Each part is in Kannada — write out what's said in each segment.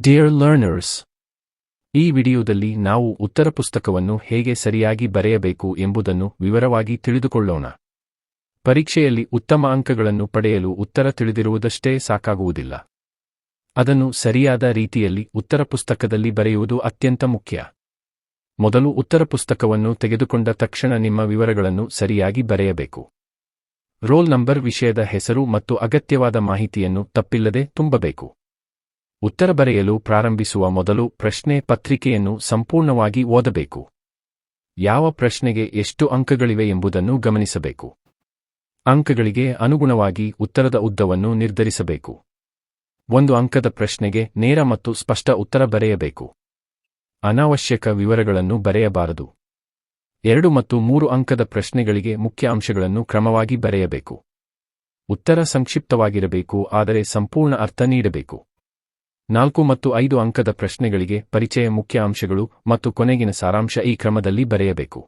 Dear learners, ಈ ವಿಡಿಯೋದಲ್ಲಿ ನಾವು ಉತ್ತರ ಪುಸ್ತಕವನ್ನು ಹೇಗೆ ಸರಿಯಾಗಿ ಬರೆಯಬೇಕು ಎಂಬುದನ್ನು ವಿವರವಾಗಿ ತಿಳಿದುಕೊಳ್ಳೋಣ. ಪರೀಕ್ಷೆಯಲ್ಲಿ ಉತ್ತಮ ಅಂಕಗಳನ್ನು ಪಡೆಯಲು ಉತ್ತರ ತಿಳಿದಿರುವುದಷ್ಟೇ ಸಾಕಾಗುವುದಿಲ್ಲ. ಅದನ್ನು ಸರಿಯಾದ ರೀತಿಯಲ್ಲಿ ಉತ್ತರ ಪುಸ್ತಕದಲ್ಲಿ ಬರೆಯುವುದು ಅತ್ಯಂತ ಮುಖ್ಯ. ಮೊದಲು ಉತ್ತರ ಪುಸ್ತಕವನ್ನು ತೆಗೆದುಕೊಂಡ ತಕ್ಷಣ ನಿಮ್ಮ ವಿವರಗಳನ್ನು ಸರಿಯಾಗಿ ಬರೆಯಬೇಕು. ರೋಲ್ ನಂಬರ್, ವಿಷಯದ ಹೆಸರು ಮತ್ತು ಅಗತ್ಯವಾದ ಮಾಹಿತಿಯನ್ನು ತಪ್ಪಿಲ್ಲದೆ ತುಂಬಬೇಕು. ಉತ್ತರ ಬರೆಯಲು ಪ್ರಾರಂಭಿಸುವ ಮೊದಲು ಪ್ರಶ್ನೆ ಪತ್ರಿಕೆಯನ್ನು ಸಂಪೂರ್ಣವಾಗಿ ಓದಬೇಕು. ಯಾವ ಪ್ರಶ್ನೆಗೆ ಎಷ್ಟು ಅಂಕಗಳಿವೆ ಎಂಬುದನ್ನು ಗಮನಿಸಬೇಕು. ಅಂಕಗಳಿಗೆ ಅನುಗುಣವಾಗಿ ಉತ್ತರದ ಉದ್ದವನ್ನು ನಿರ್ಧರಿಸಬೇಕು. 1 ಅಂಕದ ಪ್ರಶ್ನೆಗೆ ನೇರ ಮತ್ತು ಸ್ಪಷ್ಟ ಉತ್ತರ ಬರೆಯಬೇಕು. ಅನಾವಶ್ಯಕ ವಿವರಗಳನ್ನು ಬರೆಯಬಾರದು. 2 ಮತ್ತು 3 ಅಂಕದ ಪ್ರಶ್ನೆಗಳಿಗೆ ಮುಖ್ಯ ಅಂಶಗಳನ್ನು ಕ್ರಮವಾಗಿ ಬರೆಯಬೇಕು. ಉತ್ತರ ಸಂಕ್ಷಿಪ್ತವಾಗಿರಬೇಕು, ಆದರೆ ಸಂಪೂರ್ಣ ಅರ್ಥ ನೀಡಬೇಕು. 4 ಮತ್ತು 5 ಅಂಕದ ಪ್ರಶ್ನೆಗಳಿಗೆ ಪರಿಚಯ, ಮುಖ್ಯ ಅಂಶಗಳು ಮತ್ತು ಕೊನೆಗಿನ ಸಾರಾಂಶ ಈ ಕ್ರಮದಲ್ಲಿ ಬರೆಯಬೇಕು.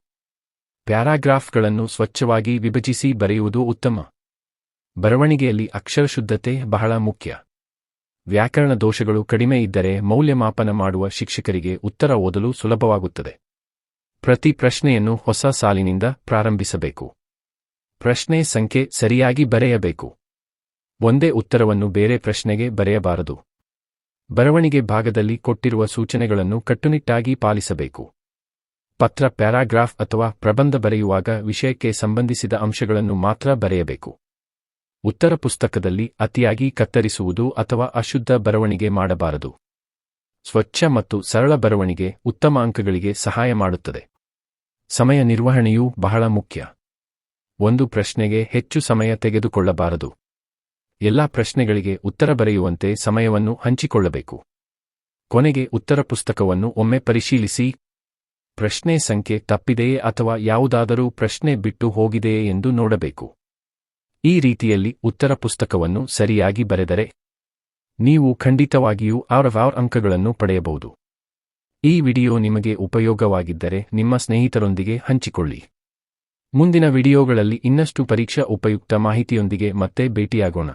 ಪ್ಯಾರಾಗ್ರಾಫ್ಗಳನ್ನು ಸ್ವಚ್ಛವಾಗಿ ವಿಭಜಿಸಿ ಬರೆಯುವುದು ಉತ್ತಮ. ಬರವಣಿಗೆಯಲ್ಲಿ ಅಕ್ಷರಶುದ್ಧತೆ ಬಹಳ ಮುಖ್ಯ. ವ್ಯಾಕರಣ ದೋಷಗಳು ಕಡಿಮೆ ಇದ್ದರೆ ಮೌಲ್ಯಮಾಪನ ಮಾಡುವ ಶಿಕ್ಷಕರಿಗೆ ಉತ್ತರ ಓದಲು ಸುಲಭವಾಗುತ್ತದೆ. ಪ್ರತಿ ಪ್ರಶ್ನೆಯನ್ನು ಹೊಸ ಸಾಲಿನಿಂದ ಪ್ರಾರಂಭಿಸಬೇಕು. ಪ್ರಶ್ನೆ ಸಂಖ್ಯೆ ಸರಿಯಾಗಿ ಬರೆಯಬೇಕು. ಒಂದೇ ಉತ್ತರವನ್ನು ಬೇರೆ ಪ್ರಶ್ನೆಗೆ ಬರೆಯಬಾರದು. ಬರವಣಿಗೆ ಭಾಗದಲ್ಲಿ ಕೊಟ್ಟಿರುವ ಸೂಚನೆಗಳನ್ನು ಕಟ್ಟುನಿಟ್ಟಾಗಿ ಪಾಲಿಸಬೇಕು. ಪತ್ರ, ಪ್ಯಾರಾಗ್ರಾಫ್ ಅಥವಾ ಪ್ರಬಂಧ ಬರೆಯುವಾಗ ವಿಷಯಕ್ಕೆ ಸಂಬಂಧಿಸಿದ ಅಂಶಗಳನ್ನು ಮಾತ್ರ ಬರೆಯಬೇಕು. ಉತ್ತರ ಪುಸ್ತಕದಲ್ಲಿ ಅತಿಯಾಗಿ ಕತ್ತರಿಸುವುದು ಅಥವಾ ಅಶುದ್ಧ ಬರವಣಿಗೆ ಮಾಡಬಾರದು. ಸ್ವಚ್ಛ ಮತ್ತು ಸರಳ ಬರವಣಿಗೆ ಉತ್ತಮ ಅಂಕಗಳಿಗೆ ಸಹಾಯ ಮಾಡುತ್ತದೆ. ಸಮಯ ನಿರ್ವಹಣೆಯೂ ಬಹಳ ಮುಖ್ಯ. ಒಂದು ಪ್ರಶ್ನೆಗೆ ಹೆಚ್ಚು ಸಮಯ ತೆಗೆದುಕೊಳ್ಳಬಾರದು. ಎಲ್ಲಾ ಪ್ರಶ್ನೆಗಳಿಗೆ ಉತ್ತರ ಬರೆಯುವಂತೆ ಸಮಯವನ್ನು ಹಂಚಿಕೊಳ್ಳಬೇಕು. ಕೊನೆಗೆ ಉತ್ತರ ಪುಸ್ತಕವನ್ನು ಒಮ್ಮೆ ಪರಿಶೀಲಿಸಿ. ಪ್ರಶ್ನೆ ಸಂಖ್ಯೆ ತಪ್ಪಿದೆಯೇ ಅಥವಾ ಯಾವುದಾದರೂ ಪ್ರಶ್ನೆ ಬಿಟ್ಟು ಹೋಗಿದೆಯೇ ಎಂದು ನೋಡಬೇಕು. ಈ ರೀತಿಯಲ್ಲಿ ಉತ್ತರ ಪುಸ್ತಕವನ್ನು ಸರಿಯಾಗಿ ಬರೆದರೆ ನೀವು ಖಂಡಿತವಾಗಿಯೂ 6 ಅಂಕಗಳನ್ನು ಪಡೆಯಬಹುದು. ಈ ವಿಡಿಯೋ ನಿಮಗೆ ಉಪಯೋಗವಾಗಿದ್ದರೆ ನಿಮ್ಮ ಸ್ನೇಹಿತರೊಂದಿಗೆ ಹಂಚಿಕೊಳ್ಳಿ. ಮುಂದಿನ ವಿಡಿಯೋಗಳಲ್ಲಿ ಇನ್ನಷ್ಟು ಪರೀಕ್ಷಾ ಉಪಯುಕ್ತ ಮಾಹಿತಿಯೊಂದಿಗೆ ಮತ್ತೆ ಭೇಟಿಯಾಗೋಣ.